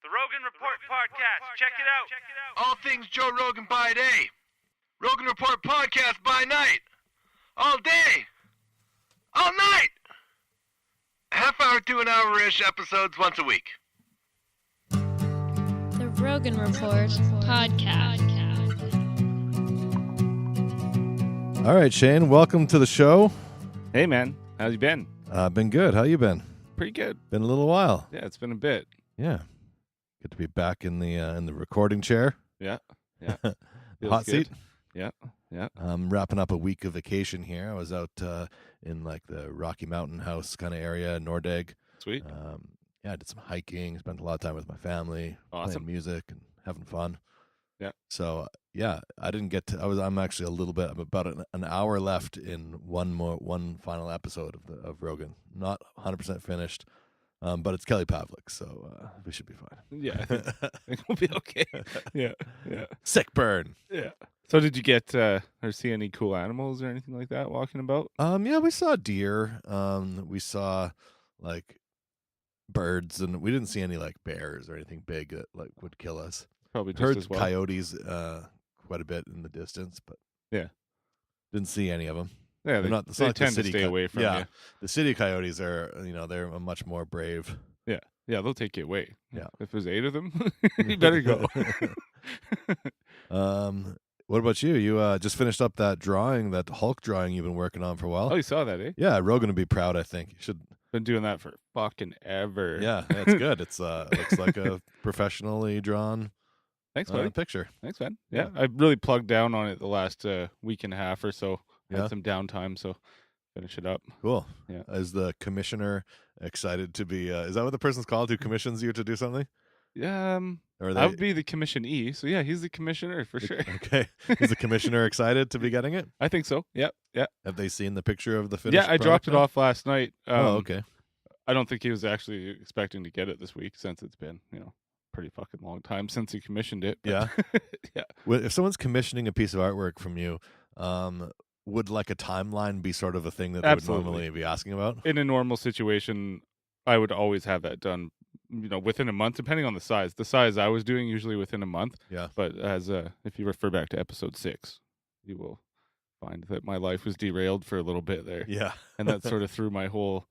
The Rogan Report Podcast. Check it out. All things Joe Rogan by day. Rogan Report Podcast by night. All day. All night. Half hour to an hour-ish episodes once a week. The Rogan Report Podcast. All right, Shane, welcome to the show. Hey, man. How's you been? Been good. How you been? Pretty good. Been a little while. Yeah, it's been a bit. Yeah. Good to be back in the recording chair. Yeah. Hot seat. Yeah. I'm wrapping up a week of vacation here. I was out in like the Rocky Mountain House kind of area, Nordegg. Sweet. I did some hiking, spent a lot of time with my family, Awesome. playing music and having fun. Yeah. So, I didn't get to, I'm actually I'm about an hour left in one final episode of Rogan. Not 100% finished. But it's Kelly Pavlik, so we should be fine. Yeah, I think we'll be okay. Yeah. Sick burn. Yeah. So did you get or see any cool animals or anything like that walking about? Yeah, we saw deer. We saw like birds, and we didn't see any like bears or anything big that like would kill us. Probably just Heard as well. coyotes quite a bit in the distance, but Yeah. didn't see any of them. Yeah, They're they like the tend to city stay away from yeah, you. the city coyotes are, they're much more brave. Yeah, they'll take you away. Yeah. If there's 8 of them, you better go. What about you? You just finished up that Hulk drawing you've been working on for a while. Oh, you saw that, eh? Yeah, Rogan would be proud, I think. You should. Been doing that for fucking ever. Yeah, it's good. It's looks like a professionally drawn Thanks, buddy. picture. Thanks, man. Yeah, I really plugged down on it the last week and a half or so. Yeah. Had some downtime, so finish it up. Cool. Yeah. Is the commissioner excited to be? Is that what the person's called who commissions you to do something? Yeah, Or I would be the commissionee. So yeah, he's the commissioner for sure. Okay. Is the commissioner excited to be getting it? I think so. Yeah. Have they seen the picture of the finished? Yeah, I dropped it product off last night. Okay. I don't think he was actually expecting to get it this week, since it's been pretty fucking long time since he commissioned it. But Yeah. yeah. Well, if someone's commissioning a piece of artwork from you, would like a timeline be sort of a thing that they would Absolutely. normally be asking about? In a normal situation, I would always have that done, within a month, depending on the size. The size I was doing usually within a month. Yeah. But if you refer back to episode 6, you will find that my life was derailed for a little bit there. Yeah. And that sort of threw my whole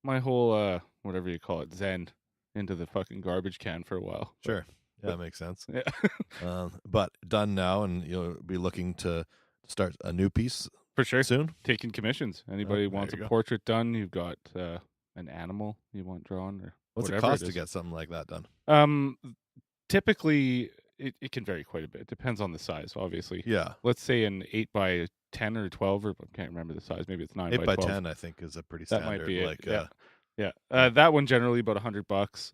whatever you call it, zen, into the fucking garbage can for a while. Sure. Yeah, that makes sense. Yeah. But done now, and you'll be looking to start a new piece For sure. soon. Taking commissions. Anybody there wants a you go. portrait done, you've got an animal you want drawn, or What's it whatever cost it to is. get something like that done? Typically it can vary quite a bit. Depends on the size, obviously. Yeah. Let's say an 8 by 10 or 12, or I can't remember the size. Maybe it's 9 8 by 12. 10, I think, is a pretty That standard. might be like, it. Yeah. That one generally about $100.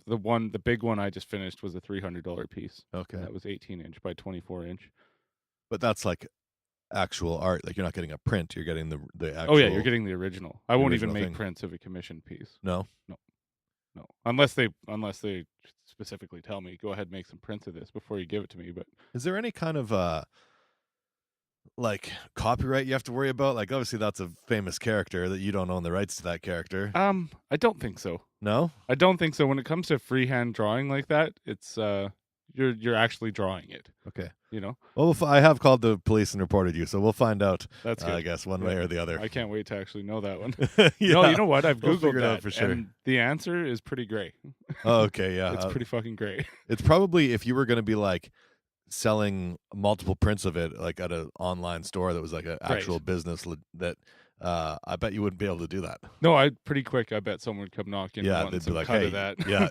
The big one I just finished was a $300 piece. Okay. That was 18-inch by 24-inch. But that's like actual art. Like, you're not getting a print. You're getting the actual. Oh yeah, you're getting the original. I won't even original make thing. prints of a commissioned piece. No? No, unless they specifically tell me, go ahead, make some prints of this before you give it to me. But Is there any kind of like copyright you have to worry about? Like, obviously that's a famous character that you don't own the rights to that character. I don't think so. No? I don't think so. When it comes to freehand drawing like that, it's you're actually drawing it. Okay. Well, I have called the police and reported you, so we'll find out. That's good. I guess one way or the other. I can't wait to actually know that one. Yeah. No, you know what? I've We'll Googled figure it that out for sure. and the answer is pretty gray. Oh, okay, yeah. It's pretty fucking gray. It's probably, if you were going to be like selling multiple prints of it, like at an online store that was like an actual business that I bet you wouldn't be able to do that. No, pretty quick. I bet someone would come knocking. Yeah, wanting they'd be some like, cut "Hey, of that." yeah,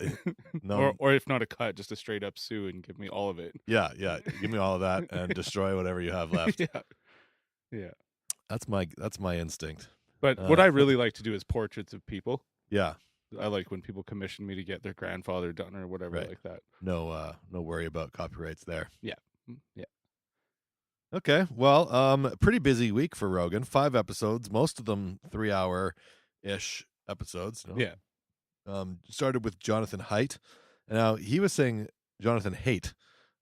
no, or if not a cut, just a straight up sue and give me all of it. yeah, give me all of that and destroy whatever you have left. Yeah. That's my instinct. But what I really like to do is portraits of people. Yeah, I like when people commission me to get their grandfather done or whatever Right. like that. no worry about copyrights there. Yeah. Okay, well, pretty busy week for Rogan. 5 episodes, most of them 3-hour-ish episodes. No? Yeah. Started with Jonathan Haidt. Now, he was saying Jonathan Haidt.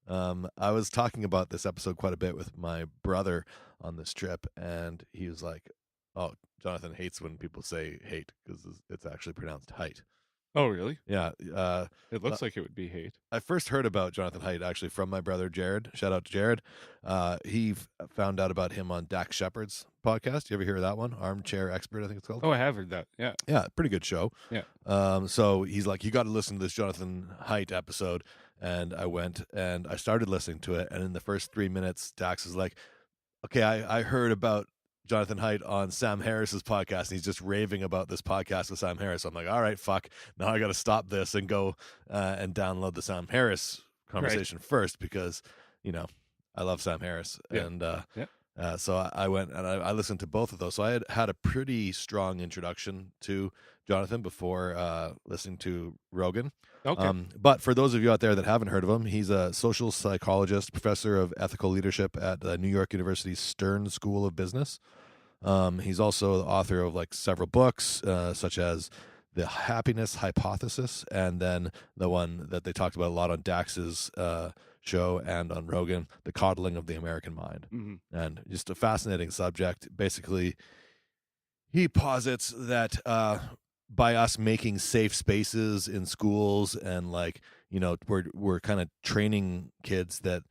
I was talking about this episode quite a bit with my brother on this trip, and he was like, oh, Jonathan hates when people say hate because it's actually pronounced height. Oh, really? Yeah. It looks like it would be hate. I first heard about Jonathan Haidt actually from my brother Jared. Shout out to Jared. He found out about him on Dax Shepard's podcast. You ever hear of that one? Armchair Expert, I think it's called. Oh, I have heard that. Yeah. Yeah, pretty good show. Yeah. So he's like, you got to listen to this Jonathan Haidt episode. And I went and I started listening to it. And in the first 3 minutes, Dax is like, okay, I heard about Jonathan Haidt on Sam Harris's podcast, and he's just raving about this podcast with Sam Harris. I'm like, all right, fuck. Now I got to stop this and go and download the Sam Harris conversation first because, I love Sam Harris. Yeah. And so I went and I listened to both of those. So I had a pretty strong introduction to Jonathan before listening to Rogan. Okay. But for those of you out there that haven't heard of him, he's a social psychologist, professor of ethical leadership at the New York University Stern School of Business. He's also the author of like several books, such as The Happiness Hypothesis, and then the one that they talked about a lot on Dax's show and on Rogan, The Coddling of the American Mind. Mm-hmm. And just a fascinating subject. Basically, he posits that by us making safe spaces in schools and we're kind of training kids that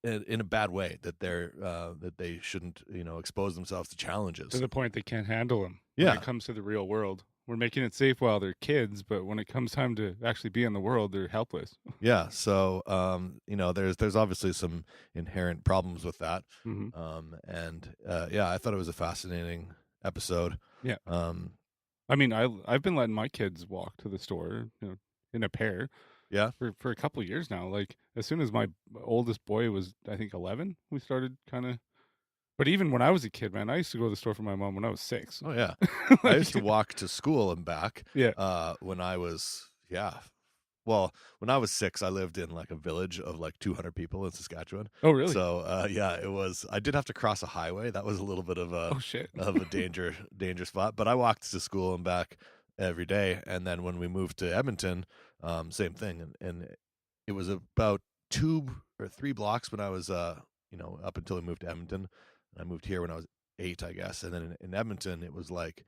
in a bad way that they shouldn't expose themselves to challenges To the point they can't handle them. Yeah. When it comes to the real world. We're making it safe while they're kids, but when it comes time to actually be in the world, they're helpless. Yeah, so there's obviously some inherent problems with that. Mm-hmm. I thought it was a fascinating episode. Yeah. I mean, I've been letting my kids walk to the store, in a pair. Yeah. For a couple of years now. Like as soon as my oldest boy was, I think 11, we started kind of. But even when I was a kid, man, I used to go to the store for my mom when I was 6. Oh yeah, I used to walk to school and back. Yeah. When I was Well, when I was 6, I lived in like a village of like 200 people in Saskatchewan. Oh really? So it was. I did have to cross a highway. That was a little bit of a shit of a danger spot. But I walked to school and back every day. And then when we moved to Edmonton, same thing. And it was about 2 or 3 blocks when I was up until we moved to Edmonton. I moved here when I was 8, I guess. And then in Edmonton, it was like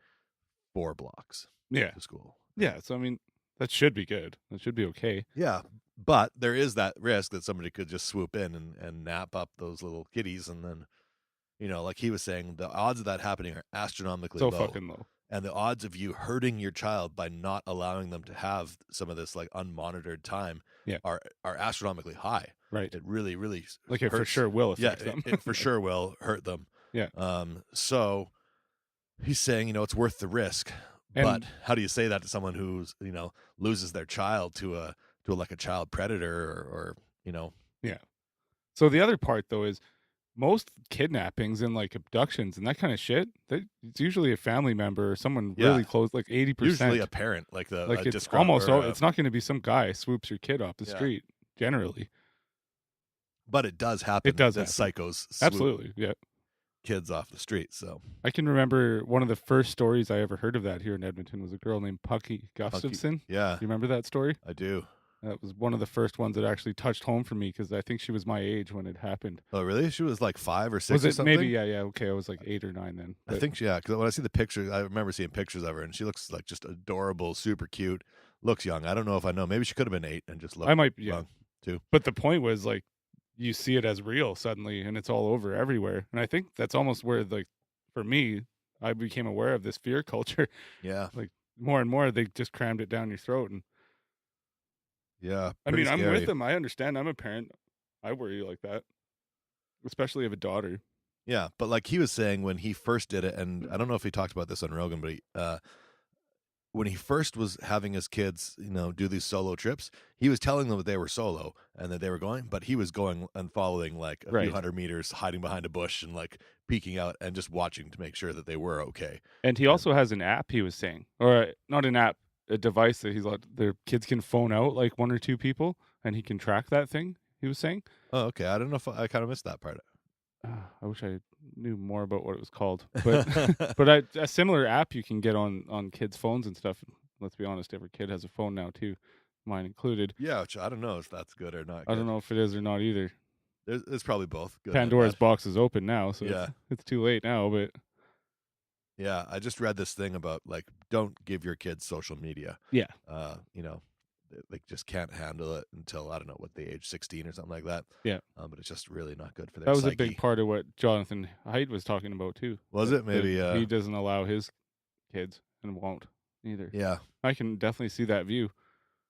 4 blocks Yeah. to school. Yeah. So, I mean, that should be good. That should be okay. Yeah. But there is that risk that somebody could just swoop in and nap up those little kitties. And then, like he was saying, the odds of that happening are astronomically So low. fucking low. And the odds of you hurting your child by not allowing them to have some of this like unmonitored time are astronomically high. Right. It really, really Like it hurts. for sure will affect them. It for sure will hurt them. Yeah. So he's saying, it's worth the risk. But how do you say that to someone who's, loses their child to a child predator or Yeah. So the other part though is most kidnappings and like abductions and that kind of shit, it's usually a family member or someone really close, like 80%. Usually a parent, like it's almost it's not going to be some guy swoops your kid off the street generally. But it does happen. It does that happen. Psychos Absolutely, yeah. kids off the street. So I can remember one of the first stories I ever heard of that here in Edmonton was a girl named Pucky Gustafson. Yeah, You remember that story? I do. That was one of the first ones that actually touched home for me because I think she was my age when it happened. Oh, really? She was like 5 or 6 Was or it something? maybe? Yeah. Okay, I was like 8 or 9 then. I But think, because when I see the pictures, I remember seeing pictures of her, and she looks like just adorable, super cute, looks young. I don't know if I know. Maybe she could have been 8 and just looked I might, young, too. But the point was like you see it as real suddenly, and it's all over everywhere. And I think that's almost where, like, for me, I became aware of this fear culture. Yeah. Like more and more, they just crammed it down your throat. And Yeah. I mean, I'm scary. with them. I understand. I'm a parent. I worry like that, especially of a daughter. Yeah, but like he was saying when he first did it, and I don't know if he talked about this on Rogan, but when he first was having his kids, do these solo trips, he was telling them that they were solo and that they were going, but he was going and following like a few hundred meters, hiding behind a bush and like peeking out and just watching to make sure that they were okay. And he also has an app, he was saying, or not an app, a device that he's let their kids can phone out like 1 or 2 people, and he can track that thing. He was saying. Oh, okay. I don't know if I kind of missed that part. I wish I knew more about what it was called, but a similar app you can get on kids' phones and stuff. Let's be honest, every kid has a phone now too, mine included. Yeah, which I don't know if that's good or not. I don't know if it is or not either. It's probably both. Good Pandora's box is open now, so yeah, it's too late now. But Yeah, I just read this thing about like don't give your kids social media. Yeah. You know, they just can't handle it until I don't know what the age 16 or something like that. Yeah. But it's just really not good for their That was psyche. a big part of what Jonathan Haidt was talking about too. Was it? Maybe he doesn't allow his kids and won't either. Yeah. I can definitely see that view.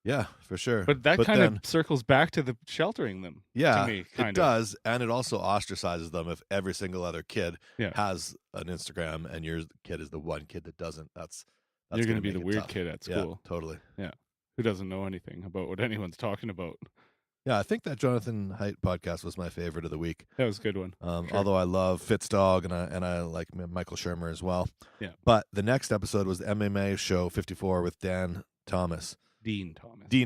Yeah, for sure. But that kind then, of circles back to the sheltering them. Yeah, to me, it does, and it also ostracizes them if every single other kid has an Instagram and your kid is the one kid that doesn't. That's you're going to be the weird kid at school. Yeah, totally. Yeah, who doesn't know anything about what anyone's talking about. Yeah, I think that Jonathan Haidt podcast was my favorite of the week. That was a good one. Sure. Although I love Fitzdog and I like Michael Shermer as well. Yeah. But the next episode was the MMA show 54 with Dean Thomas. Dean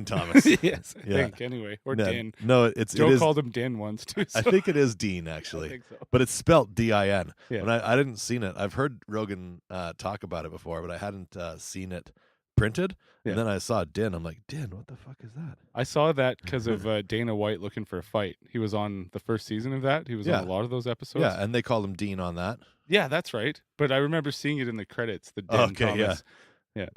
Thomas. Yes, I think anyway, or Din. No, Joe called him Din once too. So. I think it is Dean actually. I think so. But it's spelt D-I-N. Yeah. And I didn't seen it. I've heard Rogan talk about it before, but I hadn't seen it printed. Yeah. And then I saw Din. I'm like, Din, what the fuck is that? I saw that because of Dana White looking for a fight. He was on the first season of that. He was on a lot of those episodes. Yeah, and they called him Dean on that. Yeah, that's right. But I remember seeing it in the credits. The Din Thomas. Yeah.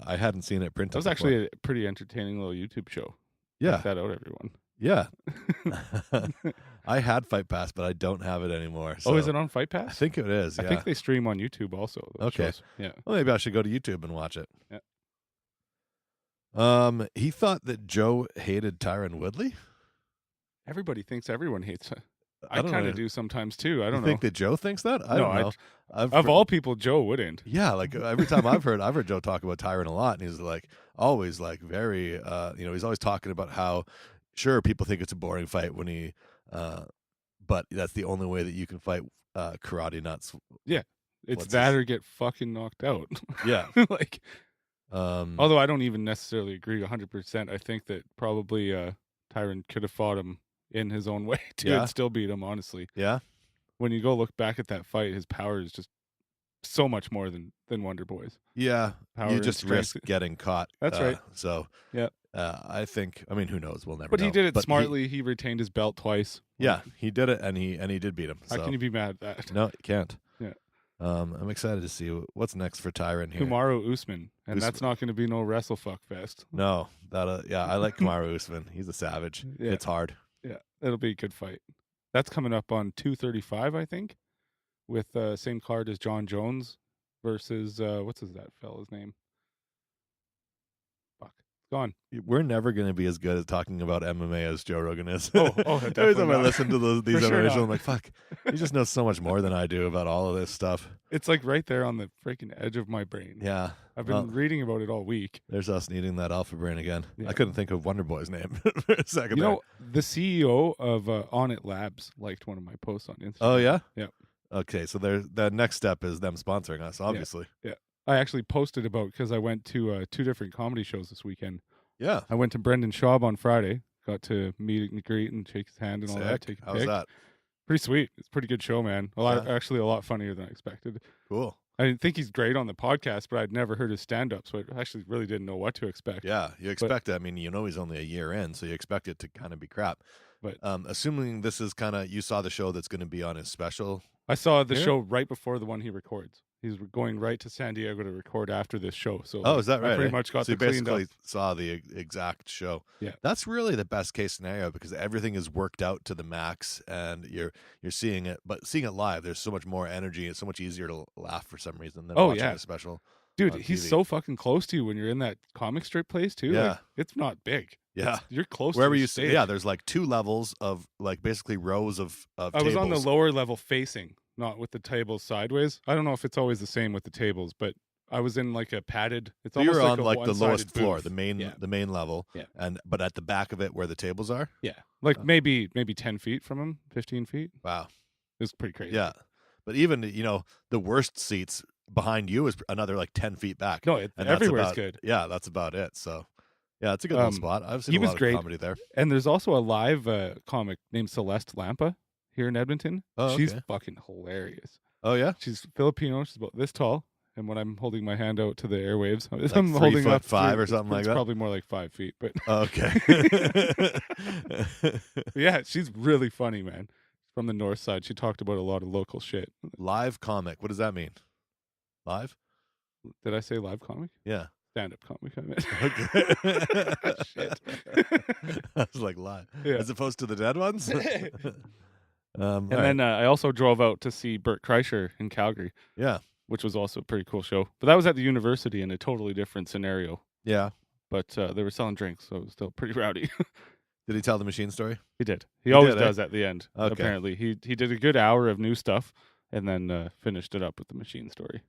I hadn't seen it printed. That was actually a pretty entertaining little YouTube show. Yeah. Check that out, everyone. Yeah. I had Fight Pass, but I don't have it anymore. So is it on Fight Pass? I think it is. Yeah. I think they stream on YouTube also. Okay. Shows. Yeah. Well, maybe I should go to YouTube and watch it. Yeah. He thought that Joe hated Tyron Woodley. Everybody thinks everyone hates her. I kind of do sometimes too. I don't know. Think that Joe thinks that? I don't know. Of all people, Joe wouldn't. Yeah, like every time I've heard Joe talk about Tyron a lot, and he's like always like very, he's always talking about how sure people think it's a boring fight when he, but that's the only way that you can fight karate nuts. Yeah, it's that or get fucking knocked out. Yeah, like, although I don't even necessarily agree 100%. I think that probably Tyron could have fought him in his own way too and still beat him, honestly. Yeah. When you go look back at that fight, his power is just so much more than Wonder Boy's. Yeah. Power you just risk getting caught. That's right. So yeah. I think who knows? We'll never But know. He did it smartly. He retained his belt twice. Yeah, he did it and he did beat him. How so. can you be mad at that? No, you can't. Yeah. I'm excited to see what's next for Tyron here. Kamaru Usman. And that's not going to be no wrestlefuck fest. No. I like Kamaru Usman. He's a savage. Yeah. It's hard. Yeah, it'll be a good fight. That's coming up on 235, I think, with same card as John Jones versus what's that fella's name? Fuck, it's gone. We're never going to be as good at talking about MMA as Joe Rogan is. Definitely Every time I not. listen to these For sure MMA shows, not. I'm like, fuck, he just knows so much more than I do about all of this stuff. It's like right there on the freaking edge of my brain. Yeah. I've been reading about it all week. There's us needing that alpha brain again. Yeah. I couldn't think of Wonder Boy's name for a second. You know, the CEO of On It Labs liked one of my posts on Instagram. Oh, yeah? Yeah. Okay, so the next step is them sponsoring us, obviously. Yeah. I actually posted about because I went to 2 different comedy shows this weekend. Yeah. I went to Brendan Schaub on Friday. Got to meet and greet and shake his hand and all that. Take a How's pic. that? Pretty sweet. It's a pretty good show, man. Actually a lot funnier than I expected. Cool. I didn't think he's great on the podcast, but I'd never heard his stand-up, so I actually really didn't know what to expect. Yeah, you expect it. I mean, he's only a year in, so you expect it to kind of be crap. But assuming this is kind of, you saw the show that's going to be on his special. I saw the show right before the one he records. He's going right to San Diego to record after this show. So is that right? I pretty much got so the you cleaned up. basically saw the exact show. Yeah, that's really the best case scenario because everything is worked out to the max, and you're seeing it. But seeing it live, there's so much more energy. It's so much easier to laugh for some reason than watching a special. Dude, he's so fucking close to you when you're in that comic strip place too. Yeah, like, it's not big. Yeah, you're close. Wherever to you stage. see, yeah, there's like 2 levels of like basically rows of I tables. was on the lower level facing, not with the tables sideways. I don't know if it's always the same with the tables, but I was in like a padded. It's so you almost were on like like the lowest floor, booth. the main level. Yeah, but at the back of it where the tables are. Yeah, like maybe 10 feet from him, 15 feet. Wow, it's pretty crazy. Yeah, but even the worst seats behind you is another like 10 feet back. No, everywhere's good. Yeah, that's about it. So. Yeah, it's a good little spot. I've seen a lot of comedy there. And there's also a live comic named Celeste Lampa here in Edmonton. Oh, she's fucking hilarious. Oh, yeah? She's Filipino. She's about this tall. And when I'm holding my hand out to the airwaves, like I'm holding up 3'5" or something like that. It's probably more like 5 feet. But okay. Yeah, she's really funny, man. From the north side, she talked about a lot of local shit. Live comic. What does that mean? Live? Did I say live comic? Yeah. Stand-up comic, I meant. Okay. Shit. I was like live. Yeah. As opposed to the dead ones? And then I also drove out to see Bert Kreischer in Calgary, yeah. which was also a pretty cool show. But that was at the university in a totally different scenario. Yeah. But they were selling drinks, so it was still pretty rowdy. Did he tell the machine story? He did. He always did, eh? does at the end, Okay. apparently. He did a good hour of new stuff and then finished it up with the machine story.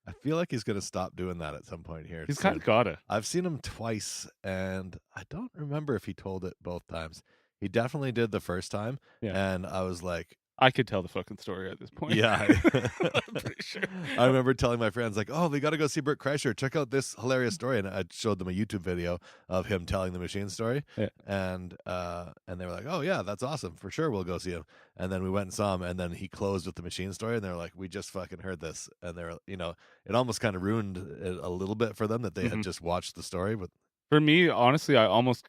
I feel like he's going to stop doing that at some point here. He's soon. kind of gotta. I've seen him twice, and I don't remember if he told it both times. He definitely did the first time, Yeah. and I was like, I could tell the fucking story at this point. yeah. I'm pretty sure. I remember telling my friends, like, oh, they got to go see Bert Kreischer. Check out this hilarious story. And I showed them a YouTube video of him telling the machine story. Yeah. And they were like, oh, yeah, that's awesome. For sure, we'll go see him. And then we went and saw him. And then he closed with the machine story. And they were like, we just fucking heard this. And they were, it almost kind of ruined it a little bit for them that they had just watched the story. But For me, honestly, I almost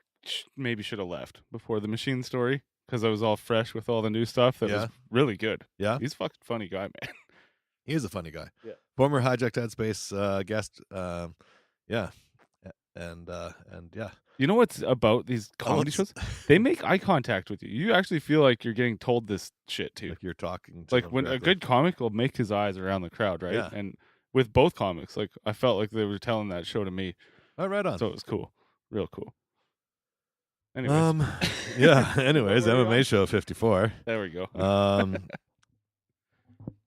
maybe should have left before the machine story because I was all fresh with all the new stuff that was really good. Yeah. He's a fucking funny guy, man. He is a funny guy. Yeah. Former Hijacked Headspace guest. Yeah. And yeah. You know what's about these comedy shows? They make eye contact with you. You actually feel like you're getting told this shit too. Like you're talking to Like them when a directly. good comic will make his eyes around the crowd, right? Yeah. And with both comics, like I felt like they were telling that show to me. Oh, right on. So it was cool. Real cool. Anyways. Yeah. Anyways, Where are we MMA on? show 54. There we go.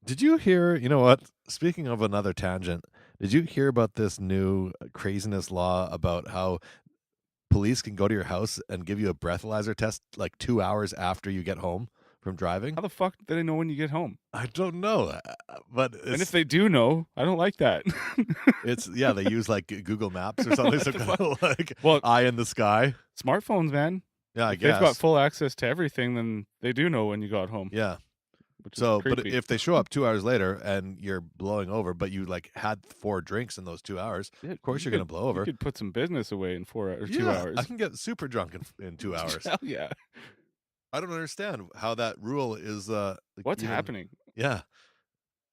Did you hear? You know what? Speaking of another tangent, did you hear about this new craziness law about how police can go to your house and give you a breathalyzer test like 2 hours after you get home from driving? How the fuck do they know when you get home? I don't know, but And if they do know, I don't like that. they use like Google Maps or something, some kind of like Well, eye in the sky. smartphones, man. Yeah, I If guess they've got full access to everything, then they do know when you got home. yeah. Which is So, but creepy. if they show up 2 hours later and you're blowing over, but you like had 4 drinks in those 2 hours, Yeah, of course you you're going to could- blow over. You could put some business away in 4 or 2 Yeah, hours. I can get super drunk in 2 hours. Hell yeah. I don't understand how that rule is. Like What's even- happening? Yeah.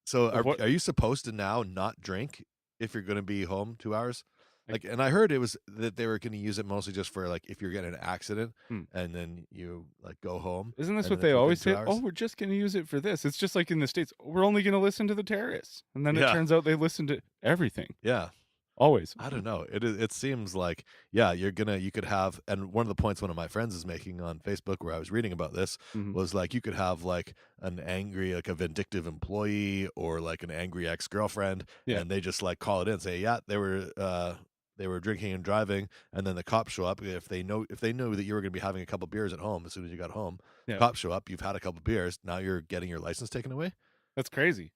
So What- are you supposed to now not drink if you're going to be home 2 hours? Like, and I heard it was that they were going to use it mostly just for like if you're getting an accident and then you like go home. Isn't this and what then they it's always within say? 2 Oh, hours. we're just going to use it for this. It's just like in the States. We're only going to listen to the terrorists. And then it Yeah. turns out they listen to everything. Yeah. Always. I don't know. It seems like, yeah, you could have, and one of the points one of my friends is making on Facebook where I was reading about this Mhm. was like you could have like an angry, like a vindictive employee or like an angry ex-girlfriend, Yeah. and they just like call it in and say, yeah, they were drinking and driving, and then the cops show up. If they know that you were going to be having a couple beers at home as soon as you got home, Yeah. cops show up, you've had a couple beers, now you're getting your license taken away. That's crazy.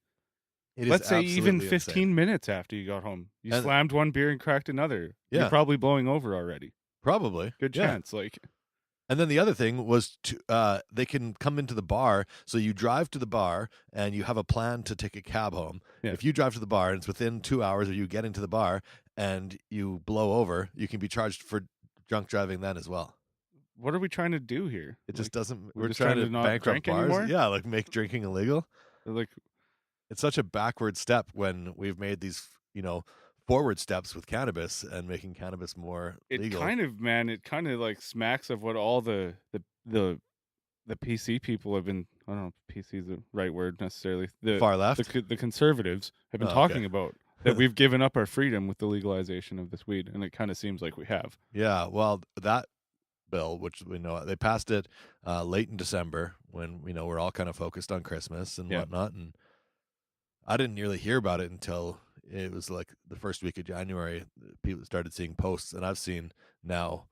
It is Let's say even absolutely 15 insane. minutes after you got home. You And- slammed one beer and cracked another. Yeah. You're probably blowing over already. Probably. Good Yeah. chance. Like, And then the other thing was they can come into the bar. So you drive to the bar and you have a plan to take a cab home. Yeah. If you drive to the bar and it's within 2 hours of you getting to the bar and you blow over, you can be charged for drunk driving then as well. what are we trying to do here? It just doesn't. we're We're just trying trying to to not bankrupt drink bars. anymore? Yeah, like make drinking illegal. Like, It's such a backward step when we've made these, forward steps with cannabis and making cannabis more it legal. kind of like smacks of what all the PC people have been. I don't know if PC is the right word necessarily. The Far left. the conservatives have been Oh, talking okay. about that we've given up our freedom with the legalization of this weed, and it kind of seems like we have. Yeah, well, that bill, which we know they passed it late in December when we're all kind of focused on Christmas and Yeah. whatnot, and I didn't really hear about it until it was like the first week of January. People started seeing posts, and I've seen now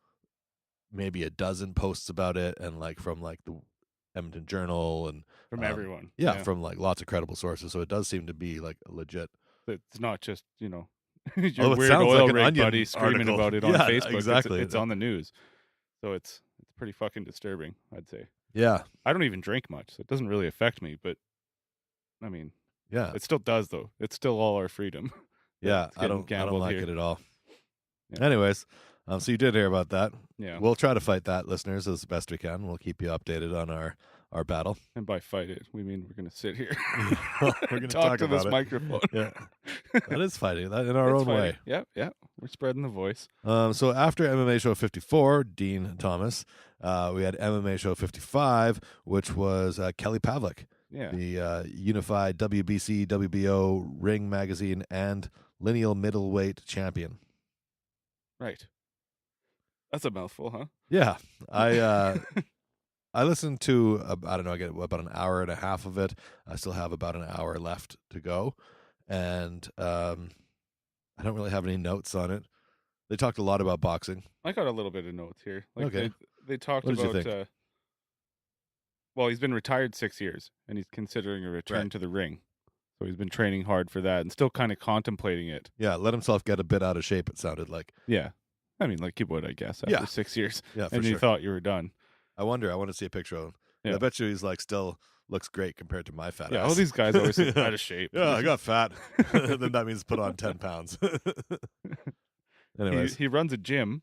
maybe a dozen posts about it, and like from like the Edmonton Journal and From everyone. yeah, from like lots of credible sources. So it does seem to be like legit. It's not just, your Oh, it weird sounds oil like an rig Onion buddy screaming article. about it on Yeah, Facebook. exactly. It's on the news. So it's pretty fucking disturbing, I'd say. Yeah, I don't even drink much, so it doesn't really affect me, but I mean, yeah, it still does though. It's still all our freedom. yeah. It's I getting don't gambled like here. it at all. Yeah. Anyways, so you did hear about that. Yeah. We'll try to fight that, listeners, as best we can. We'll keep you updated on our our battle. And by fight it, we mean we're going to sit here. We're going to talk to about this it. microphone. Yeah, that is fighting that in our It's own fighting. way. Yeah, yeah. We're spreading the voice. So after MMA Show 54, Dean Thomas, we had MMA Show 55, which was Kelly Pavlik, Yeah. the unified WBC, WBO, Ring Magazine, and lineal middleweight champion. Right. That's a mouthful, huh? Yeah, I listened to I don't know, I get about an hour and a half of it. I still have about an hour left to go, and I don't really have any notes on it. They talked a lot about boxing. I got a little bit of notes here. Okay. They talked What did you about think? well, he's been retired 6 years and he's considering a return Right. to the ring. So he's been training hard for that and still kind of contemplating it. Yeah, let himself get a bit out of shape, it sounded like. Yeah. I mean, like you would, I guess, after Yeah. 6 years. Yeah, for And you sure. thought you were done. I want to see a picture of him. Yeah. I bet you he's like still looks great compared to my fat Yeah, ass. all these guys always Yeah. out of shape. Yeah, I got fat. Then that means put on 10 pounds. Anyways, He runs a gym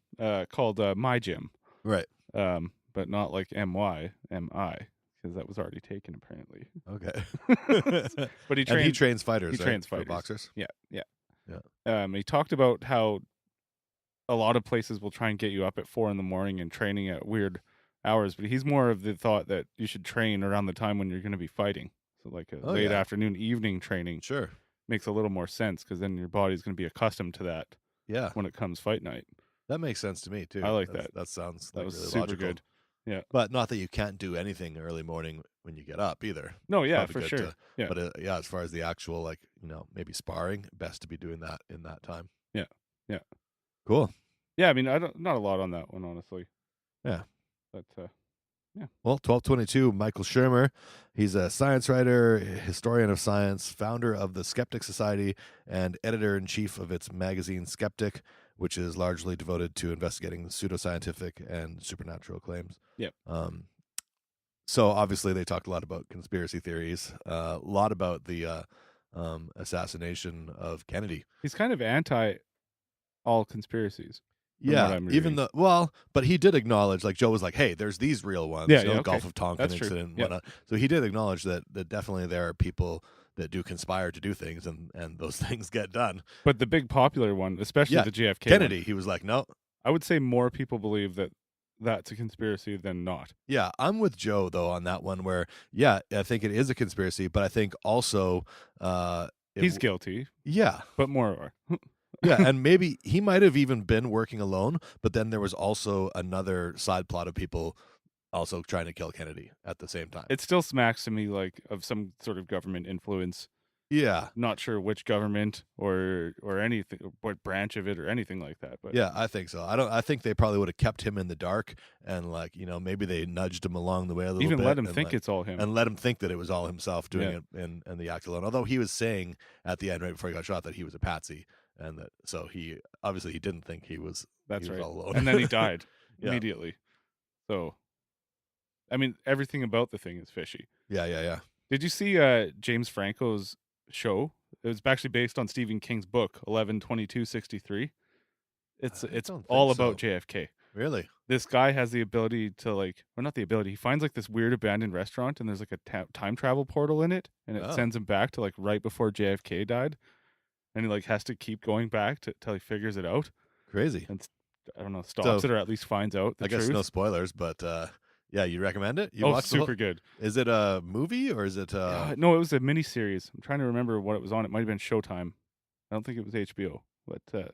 called My Gym, right. but not like MY, MI, because that was already taken apparently. Okay. But he And trains. he trains fighters, he right? trains For fighters. boxers. Yeah. Yeah. He talked about how a lot of places will try and get you up at 4 a.m. and training at weird hours, but he's more of the thought that you should train around the time when you're going to be fighting. So like a late yeah. afternoon, evening training Sure. makes a little more sense because then your body's going to be accustomed to that Yeah. when it comes fight night. That makes sense to me too. I like That sounds That like was really super logical. good. Yeah. But not that you can't do anything early morning when you get up either. No, yeah, Probably for good sure. to- Yeah. But yeah, as far as the actual, like, maybe sparring, best to be doing that in that time. Yeah. Yeah. Cool. Yeah, I mean, not a lot on that one, honestly. Yeah. But Well, 1222, Michael Shermer. He's a science writer, historian of science, founder of the Skeptic Society, and editor-in-chief of its magazine Skeptic, which is largely devoted to investigating pseudoscientific and supernatural claims. Yep. So obviously they talked a lot about conspiracy theories, a lot about the assassination of Kennedy. he's kind of anti all conspiracies. From Yeah, what I'm even reading. but he did acknowledge, like Joe was like, hey, there's these real ones, Yeah, you know, yeah, okay. Gulf of Tonkin That's true. incident and Yeah. whatnot. So he did acknowledge that definitely there are people that do conspire to do things and those things get done. But the big popular one, especially Yeah, the JFK Kennedy, one, he was like, no. I would say more people believe that that's a conspiracy than not. Yeah, I'm with Joe, though, on that one where, yeah, I think it is a conspiracy, but I think also He's guilty, Yeah. but more are. Yeah, and maybe he might have even been working alone, but then there was also another side plot of people also trying to kill Kennedy at the same time. It still smacks to me like of some sort of government influence. Yeah. Not sure which government or anything, what branch of it or anything like that. But Yeah, I think so. I think they probably would have kept him in the dark and, like, maybe they nudged him along the way a little even bit. let him and, think like, it's all him. and let him think that it was all himself doing it in the act alone. Although he was saying at the end, right before he got shot, that he was a patsy, and that so he obviously he didn't think he was. That's he was right. all alone. And then he died Yeah. immediately. So, I mean, everything about the thing is fishy. Yeah. Did you see James Franco's show? It was actually based on Stephen King's book 11/22/63. It's don't all think about so. JFK. Really? This guy has the ability to not the ability. He finds like this weird abandoned restaurant and there's like a time travel portal in it, and it Oh. sends him back to like right before JFK died, and he like has to keep going back till he figures it out. Crazy. And I don't know, stops So, it or at least finds out the I guess truth. no spoilers, but yeah, you recommend it? You Oh, watched the whole- super good. Is it a movie or is it? No, it was a mini series. I'm trying to remember what it was on. It might have been Showtime. I don't think it was HBO, but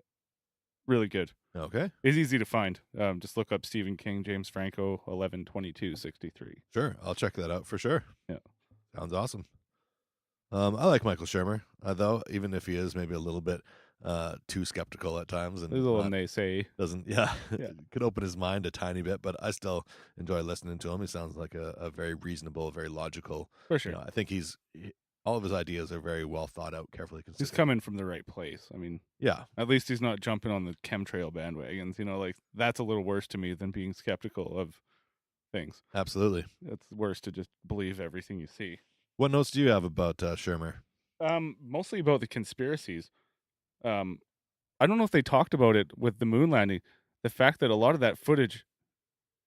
really good. Okay, It's easy to find. Just look up Stephen King, James Franco, 11/22/63. sure. I'll check that out for sure. Yeah. Sounds awesome. I like Michael Shermer, though, even if he is maybe a little bit too skeptical at times and There's a little not- naysay. doesn't could open his mind a tiny bit, but I still enjoy listening to him. He sounds like a very reasonable, very logical. For sure. I think all of his ideas are very well thought out, carefully considered. He's coming from the right place. I mean, Yeah, at least he's not jumping on the chemtrail bandwagons. Like that's a little worse to me than being skeptical of things. absolutely. It's worse to just believe everything you see. What notes do you have about Shermer? Mostly about the conspiracies. I don't know if they talked about it with the moon landing. The fact that a lot of that footage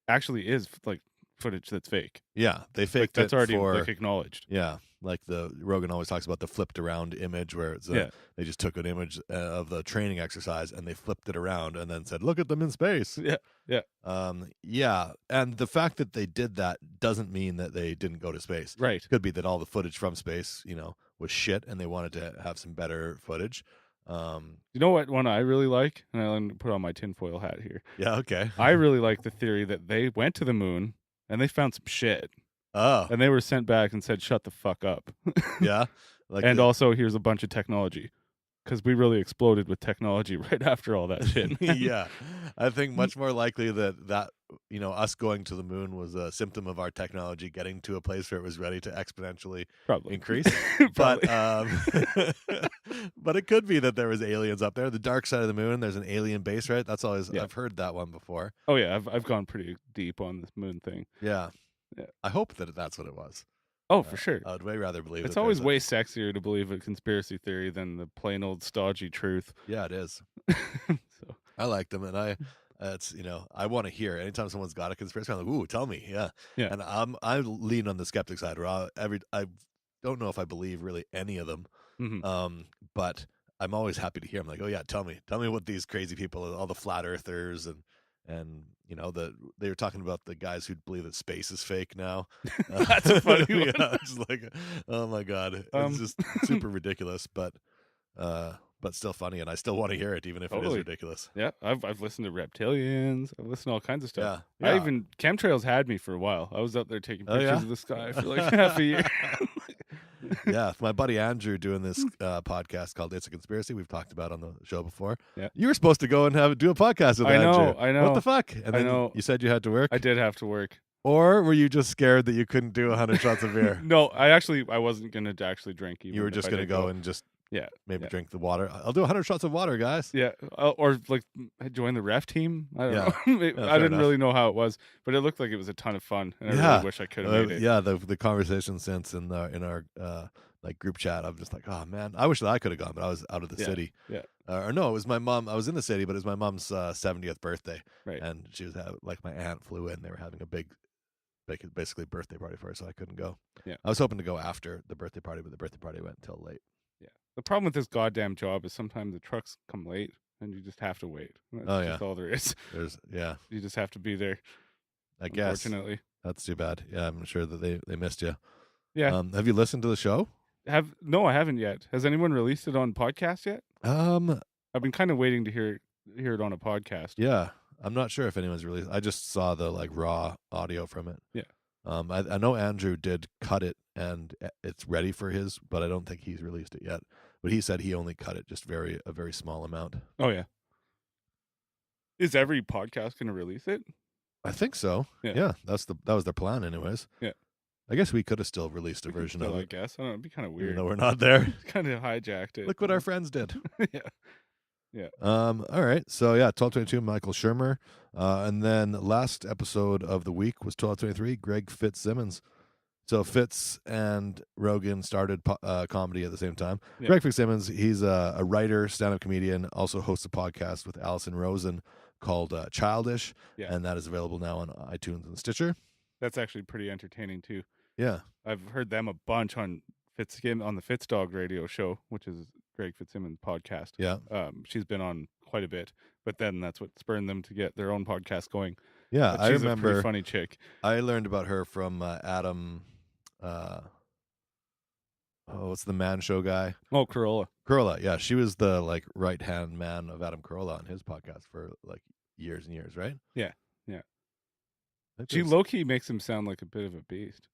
actually is like footage that's fake. Yeah, they Like, faked that's it already for like acknowledged. yeah, like the Rogan always talks about the flipped around image where it's Yeah. they just took an image of the training exercise and they flipped it around and then said, "Look at them in space." Yeah. Yeah, and the fact that they did that doesn't mean that they didn't go to space. Right. Could be that all the footage from space, was shit, and they wanted to have some better footage. You know what one I really like? And I'll put on my tinfoil hat here. Yeah, okay. I really like the theory that they went to the moon and they found some shit. Oh, And they were sent back and said, shut the fuck up. yeah. Like And also, here's a bunch of technology. Because we really exploded with technology right after all that shit. yeah, I think much more likely that us going to the moon was a symptom of our technology getting to a place where it was ready to exponentially Probably. increase. But but it could be that there was aliens up there. The dark side of the moon, there's an alien base, right? That's always I've heard that one before. Oh yeah, I've gone pretty deep on this moon thing. Yeah. Yeah. I hope that that's what it was. Oh, for sure. I would way rather believe It's that always there's way sexier to believe a conspiracy theory than the plain old stodgy truth. Yeah, it is. So I like them, and it's I want to hear. Anytime someone's got a conspiracy, I'm like, ooh, tell me, yeah. And I lean on the skeptic side. Where I don't know if I believe really any of them, but I'm always happy to hear. I'm like, oh yeah, tell me what these crazy people, all the flat earthers, and they were talking about the guys who believe that space is fake now. That's a funny one. Yeah, it's like, oh my god, it's just super ridiculous, but still funny, and I still want to hear it, even if it is ridiculous. Yeah, I've listened to reptilians. I've listened to all kinds of stuff. Yeah. I even chemtrails had me for a while. I was out there taking pictures of the sky for like half a year. Yeah, my buddy Andrew doing this podcast called It's a Conspiracy. We've talked about on the show before. Yeah, you were supposed to go and do a podcast with Andrew. I know. What the fuck? And then you said you had to work. I did have to work. Or were you just scared that you couldn't do 100 shots of beer? No, I wasn't gonna actually drink. Even you were just gonna go and just maybe drink the water. I'll do 100 shots of water, guys. Yeah, or like join the ref team. I don't know. Yeah, I didn't really know how it was, but it looked like it was a ton of fun, and I really wish I could have made it. Yeah, the conversation since in our like group chat, I'm just like, oh man, I wish that I could have gone, but I was out of the city. Yeah. Or no, it was my mom. I was in the city, but it was my mom's 70th birthday, right? And she was like my aunt flew in. They were having a big, basically birthday party for her, so I couldn't go. Yeah, I was hoping to go after the birthday party, but the birthday party went until late. Yeah, the problem with this goddamn job is sometimes the trucks come late, and you just have to wait. That's all there is. You just have to be there. I guess. Unfortunately, that's too bad. Yeah, I'm sure that they missed you. Yeah. Have you listened to the show? No, I haven't yet. Has anyone released it on podcast yet? I've been kind of waiting to hear it on a podcast. Yeah, I'm not sure if anyone's released. I just saw the like raw audio from it. Yeah. I know Andrew did cut it and it's ready for his, but I don't think he's released it yet. But he said he only cut it just a very small amount. Oh yeah. Is every podcast going to release it? I think so. Yeah. That was their plan, anyways. Yeah. I guess we could have still released a version of it. I guess. I don't know. It'd be kind of weird. Even though we're not there. Kind of hijacked it. Look what our friends did. Yeah. Yeah. All right. So, 1222, Michael Shermer. And then last episode of the week was 1223, Greg Fitzsimmons. So Fitz and Rogan started comedy at the same time. Yeah. Greg Fitzsimmons, he's a writer, stand-up comedian, also hosts a podcast with Allison Rosen called Childish. Yeah. And that is available now on iTunes and Stitcher. That's actually pretty entertaining, too. Yeah. I've heard them a bunch on the Fitz Dog radio show, which is Greg Fitzsimmons' podcast. Yeah. She's been on quite a bit, but then that's what spurred them to get their own podcast going. Yeah, but she's a pretty funny chick. I learned about her from Adam. What's the Man Show guy? Oh, Carolla. Carolla, yeah, she was the like right hand man of Adam Carolla on his podcast for like years and years, right? Yeah, yeah. She low key makes him sound like a bit of a beast.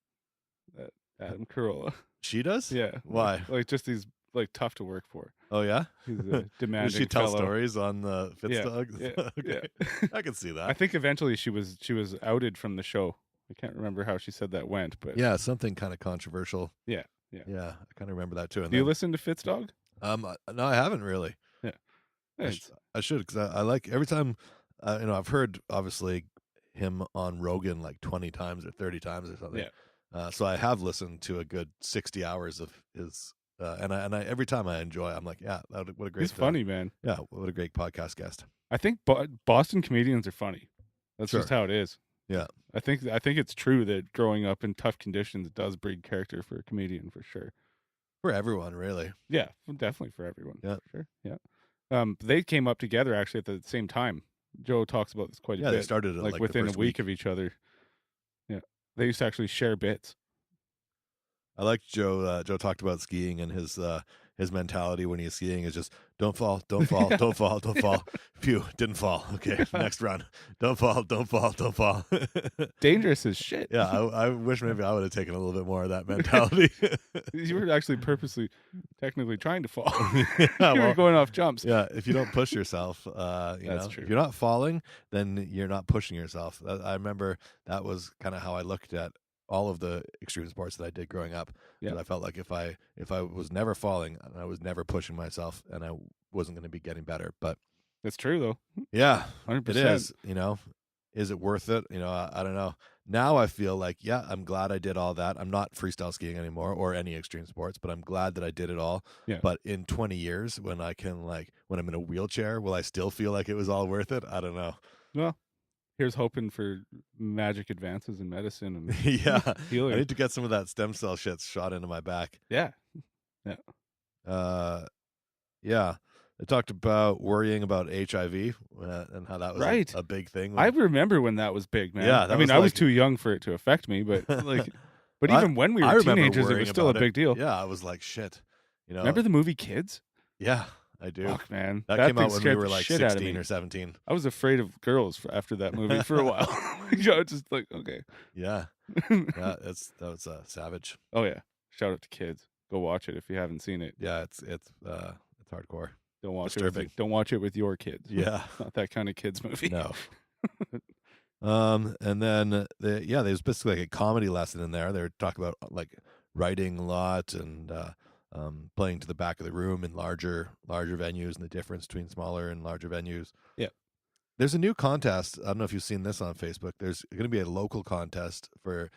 That Adam Carolla. She does? Yeah. Why? Like just he's like tough to work for. Oh yeah. He's a demanding. Does she tell fellow. stories on the Fitz Dog? Yeah. Okay. Yeah. I can see that. I think eventually she was outed from the show. I can't remember how she said that went, but yeah, something kind of controversial. Yeah. I kind of remember that too. And Do you listen to Fitz Dog? No, I haven't really. Yeah. I should because I like every time. I've heard obviously him on Rogan like 20 times or 30 times or something. Yeah. So I have listened to a good 60 hours of his, and I every time I enjoy, I'm like, yeah, what a great. He's funny, man. Yeah, what a great podcast guest. I think Boston comedians are funny. That's just how it is. Yeah. I think it's true that growing up in tough conditions does breed character for a comedian for sure. For everyone, really. Yeah, definitely for everyone. Yeah. For sure. Yeah. They came up together actually at the same time. Joe talks about this quite a bit. Yeah, they started like the within a first week of each other. Yeah. They used to actually share bits. I like Joe. Joe talked about skiing and his mentality when he's skiing is just don't fall, don't fall, don't fall, don't fall. Phew, didn't fall. Okay, next run. Don't fall, don't fall, don't fall. Dangerous as shit. Yeah, I wish maybe I would have taken a little bit more of that mentality. You were actually technically trying to fall. Yeah, You were going off jumps. Yeah, if you don't push yourself, That's true. if you're not falling, then you're not pushing yourself. I remember that was kind of how I looked at all of the extreme sports that I did growing up. Yeah. That I felt like if I was never falling and I was never pushing myself and I wasn't going to be getting better. But That's true though. yeah, 100%. it is. Is it worth it? I don't know. Now I feel like, yeah, I'm glad I did all that. I'm not freestyle skiing anymore or any extreme sports, but I'm glad that I did it all. Yeah. But in 20 years, when I'm in a wheelchair, will I still feel like it was all worth it? I don't know. Well, here's hoping for magic advances in medicine and Yeah. healing. I need to get some of that stem cell shit shot into my back. Yeah. Yeah. They talked about worrying about HIV and how that was Right. a big thing. I remember when that was big, man. Yeah, I that mean, was I was like- too young for it to affect me, but but I- even when we I were remember teenagers, it worrying was still a about big deal. Yeah, I was like, shit. Remember the movie Kids? Yeah, I do. Fuck, man. That came thing out when we scared were the like shit out of 16 me. or 17. I was afraid of girls after that movie for a while. Just like, okay. Yeah. Yeah, that was savage. Oh yeah. Shout out to kids. Go watch it if you haven't seen it. Yeah, it's hardcore. Don't watch Disturbing. don't watch it with your kids. Yeah. Not that kind of kids movie. No. And then there's basically like a comedy lesson in there. They were talking about like writing a lot and playing to the back of the room in larger venues and the difference between smaller and larger venues. Yeah. There's a new contest. I don't know if you've seen this on Facebook. There's going to be a local contest for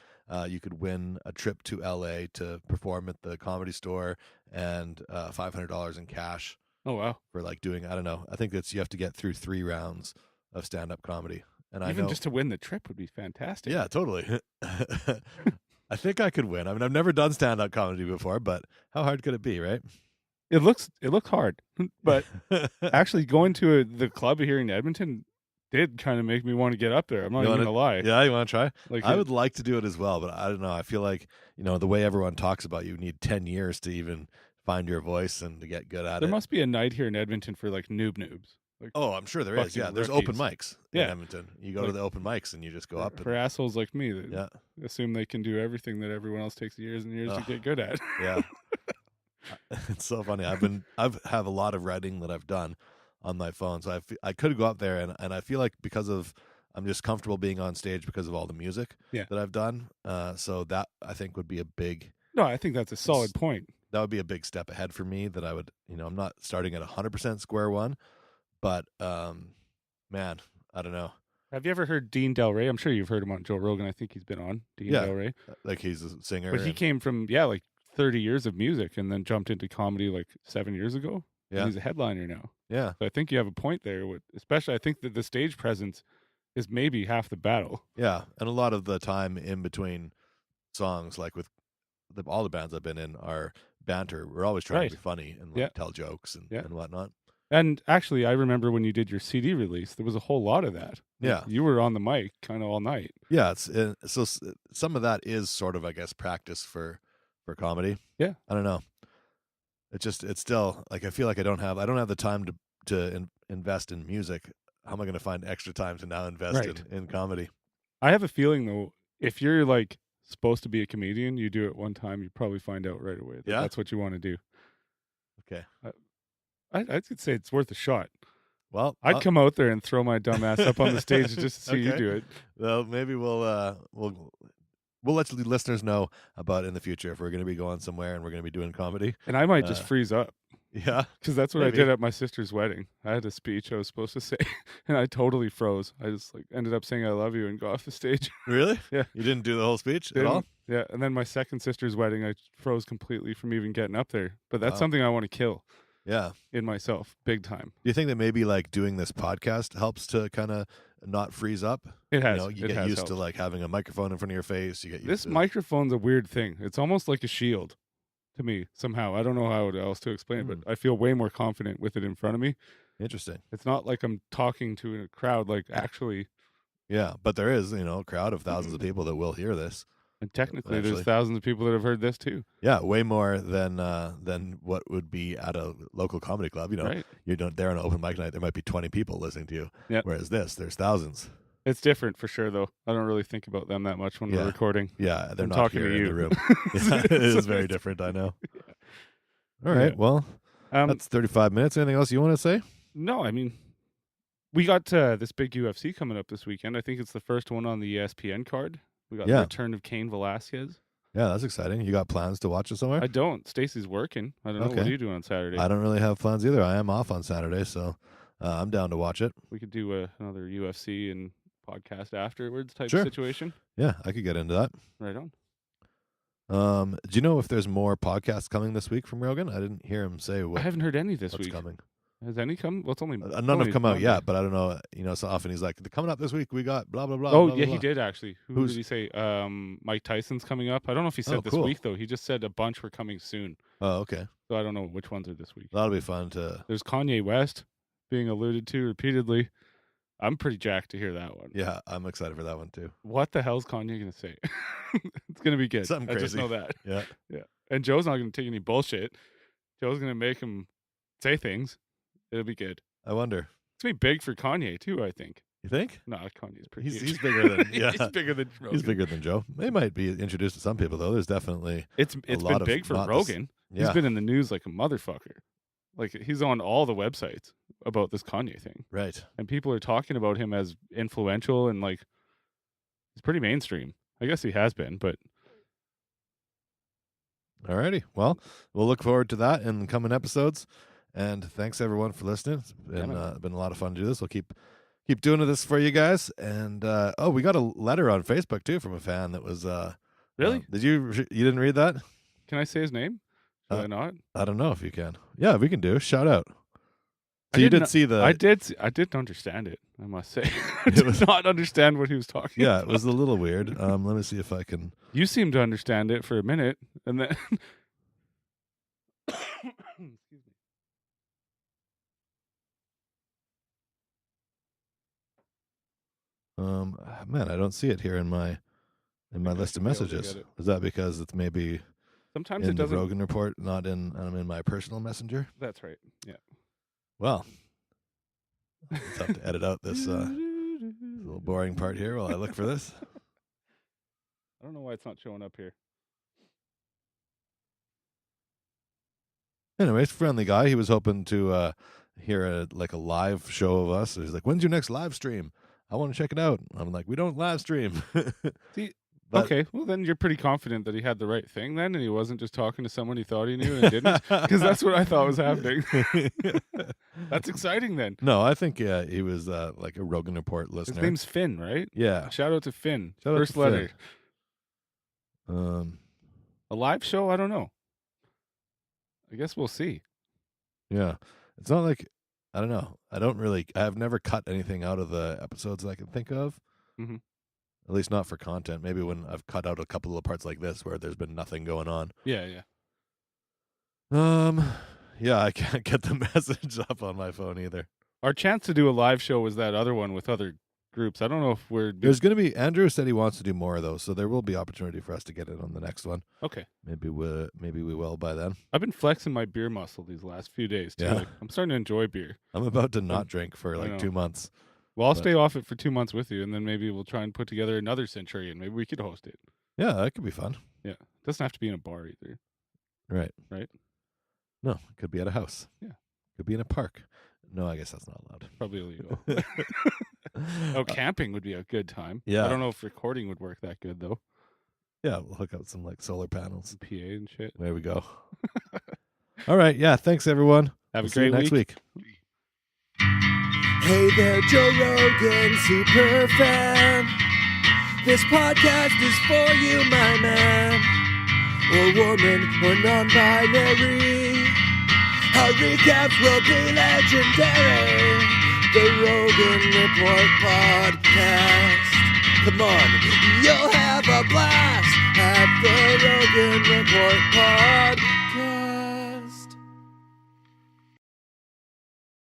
you could win a trip to LA to perform at the Comedy Store and $500 in cash Oh wow. for like doing, I don't know. I think you have to get through 3 rounds of stand-up comedy. And I Even know just to win the trip would be fantastic. yeah, totally. I think I could win. I mean, I've never done stand-up comedy before, but how hard could it be, right? It looks hard, but actually going to the club here in Edmonton did kind of make me want to get up there. I'm not You even wanna- gonna lie. Yeah, you want to try? Like I would like to do it as well, but I don't know. I feel like, the way everyone talks about you need 10 years to even find your voice and to get good at there it. must be a night here in Edmonton for like noobs. Like Oh, I'm sure there is. fucking Yeah, there's rookies. open mics in Yeah. Edmonton. You go to Like- the open mics and you just go up. for assholes like me that Yeah, assume they can do everything that everyone else takes years and years to Ugh. get good at. yeah. It's so funny. I've have a lot of writing that I've done on my phone, so I could go up there and I feel like because of I'm just comfortable being on stage because of all the music Yeah. that I've done. So that I think would be a big No, I think that's a solid point. that would be a big step ahead for me. That I would I'm not starting at 100% square one, but man, I don't know. Have you ever heard Dean Del Rey? I'm sure you've heard him on Joe Rogan. I think he's been on Dean Yeah. Del Rey. Like he's a singer. But he and- came from like 30 years of music and then jumped into comedy like 7 years ago. And Yeah. he's a headliner now. yeah. So I think you have a point there. Especially, I think that the stage presence is maybe half the battle. Yeah, and a lot of the time in between songs, like with all the bands I've been in, are banter. We're always trying Right. to be funny and Yeah. tell jokes and whatnot. And actually, I remember when you did your CD release, there was a whole lot of that. Yeah, You were on the mic kind of all night. yeah. Some of that is sort of, I guess, practice for comedy. Yeah. I don't know. It's still like I feel like I don't have the time to invest in music. How am I going to find extra time to now invest Right. in comedy? I have a feeling, though, if you're like supposed to be a comedian, you do it one time, you probably find out right away that Yeah? that's what you want to do. Okay. I could say it's worth a shot. Well, I'd come out there and throw my dumb ass up on the stage just to see you Okay. do it. Well, maybe we'll let the listeners know about in the future if we're going to be going somewhere and we're going to be doing comedy. And I might just Uh, freeze up. Yeah. Because that's what Maybe. I did at my sister's wedding. I had a speech I was supposed to say, and I totally froze. I just ended up saying "I love you" and got off the stage. Really? Yeah. You didn't do the whole speech at all? Yeah, and then my second sister's wedding, I froze completely from even getting up there. But that's Wow. something I want to kill Yeah. in myself, big time. Do you think that maybe like doing this podcast helps to kind of not freeze up. It has. You know, you it get has used to helped. like having a microphone in front of your face. You get used This to microphone's a weird thing. It's almost like a shield to me somehow. I don't know how else to explain it, but I feel way more confident with it in front of me. Interesting. It's not like I'm talking to a crowd, like actually. Yeah, but there is, you know, a crowd of thousands of people that will hear this. And technically, Actually. there's thousands of people that have heard this too. Yeah, way more than what would be at a local comedy club. You know, Right. you're there on an open mic night. There might be 20 people listening to you. Yep. Whereas there's thousands. It's different for sure, though. I don't really think about them that much when Yeah. we're recording. Yeah, they're I'm not talking here to in you. the room. Yeah, it is very different. I know. All right. Yeah. Well, that's 35 minutes. Anything else you want to say? No, I mean, we got this big UFC coming up this weekend. I think it's the first one on the ESPN card. We got the return of Cain Velasquez. Yeah, that's exciting. You got plans to watch it somewhere? I don't. Stacy's working. I don't know. What Okay. are you doing on Saturday? I don't really have plans either. I am off on Saturday, so I'm down to watch it. We could do another UFC and podcast afterwards type Sure. situation. Yeah, I could get into that. Right on. Do you know if there's more podcasts coming this week from Rogan? I didn't hear him say I haven't heard any this what's week. coming. Has any come? Well, it's only None have come out yet, but I don't know. You know, so often he's like, coming up this week, we got blah, blah, blah. Oh, blah, yeah, blah, he blah." did actually. Who Who's- did he say? Mike Tyson's coming up. I don't know if he said Oh, this cool. week, though. He just said a bunch were coming soon. Oh, okay. So I don't know which ones are this week. That'll be fun to. There's Kanye West being alluded to repeatedly. I'm pretty jacked to hear that one. Yeah, I'm excited for that one too. What the hell's Kanye going to say? It's going to be good. Something I just crazy. know that. Yeah. Yeah. And Joe's not going to take any bullshit. Joe's going to make him say things. It'll be good. I wonder. It's going to be big for Kanye, too, I think. You think? No, Kanye's pretty He's huge. bigger than yeah. He's bigger than Rogan. He's bigger than Joe. They might be introduced to some people though. There's definitely It's a been lot of big for not this- Rogan. yeah. He's been in the news like a motherfucker. Like he's on all the websites about this Kanye thing. right. And people are talking about him as influential and like he's pretty mainstream. I guess he has been, but Alrighty. Well, we'll look forward to that in the coming episodes. And thanks everyone for listening. It's been been a lot of fun to do this. We'll keep doing this for you guys. And we got a letter on Facebook too from a fan that was really? did you didn't read that? Can I say his name? Should I not? I don't know if you can. Yeah, we can do. Shout out. I So you did did not- see the I didn't understand it, I must say. I did not understand what he was talking Yeah, about. it was a little weird. Let me see if I can. You seemed to understand it for a minute, and then excuse me. Man, I don't see it here in my think I list of should be able to messages. get it. Is that because it's maybe Sometimes in it the doesn't. Rogan report, not in my personal messenger? That's right. Yeah. Well, I'll just have to edit out this little boring part here while I look for this. I don't know why it's not showing up here. Anyways, friendly guy. He was hoping to hear a live show of us. He's like, "When's your next live stream? I want to check it out." I'm like, "We don't live stream." See, But- okay, well then you're pretty confident that he had the right thing then, and he wasn't just talking to someone he thought he knew and didn't, because that's what I thought was happening. That's exciting then. No, I think he was like a Rogan Report listener. His name's Finn, right? Yeah. Shout out to Finn. Shout out First to letter. Finn. A live show? I don't know. I guess we'll see. Yeah. It's not like I don't know. I've never cut anything out of the episodes that I can think of. Mhm. At least not for content. Maybe when I've cut out a couple of parts like this where there's been nothing going on. Yeah. Yeah, I can't get the message up on my phone either. Our chance to do a live show was that other one with other groups. I don't know if we're There's going to be Andrew said he wants to do more of those, so there will be opportunity for us to get it on the next one. okay. Maybe we will by then. I've been flexing my beer muscle these last few days too. Yeah. Like, I'm starting to enjoy beer. I'm about to not drink for I know. like 2 months. Well, I'll But- stay off it for 2 months with you, and then maybe we'll try and put together another Centurion. Maybe we could host it. Yeah, that could be fun. Yeah, it doesn't have to be in a bar either. Right. Right? No, it could be at a house. Yeah. Could be in a park. No, I guess that's not allowed. Probably illegal. Oh, camping would be a good time. Yeah. I don't know if recording would work that good though. Yeah, we'll hook up some like solar panels. PA and shit. There we go. All right. Yeah. Thanks, everyone. Have We'll a see you great next week. Hey there, Joe Rogan, super fan. This podcast is for you, my man. Or woman, or non-binary. Our recaps will be legendary. The Rogan Report podcast. Come on, you'll have a blast at the Rogan Report podcast.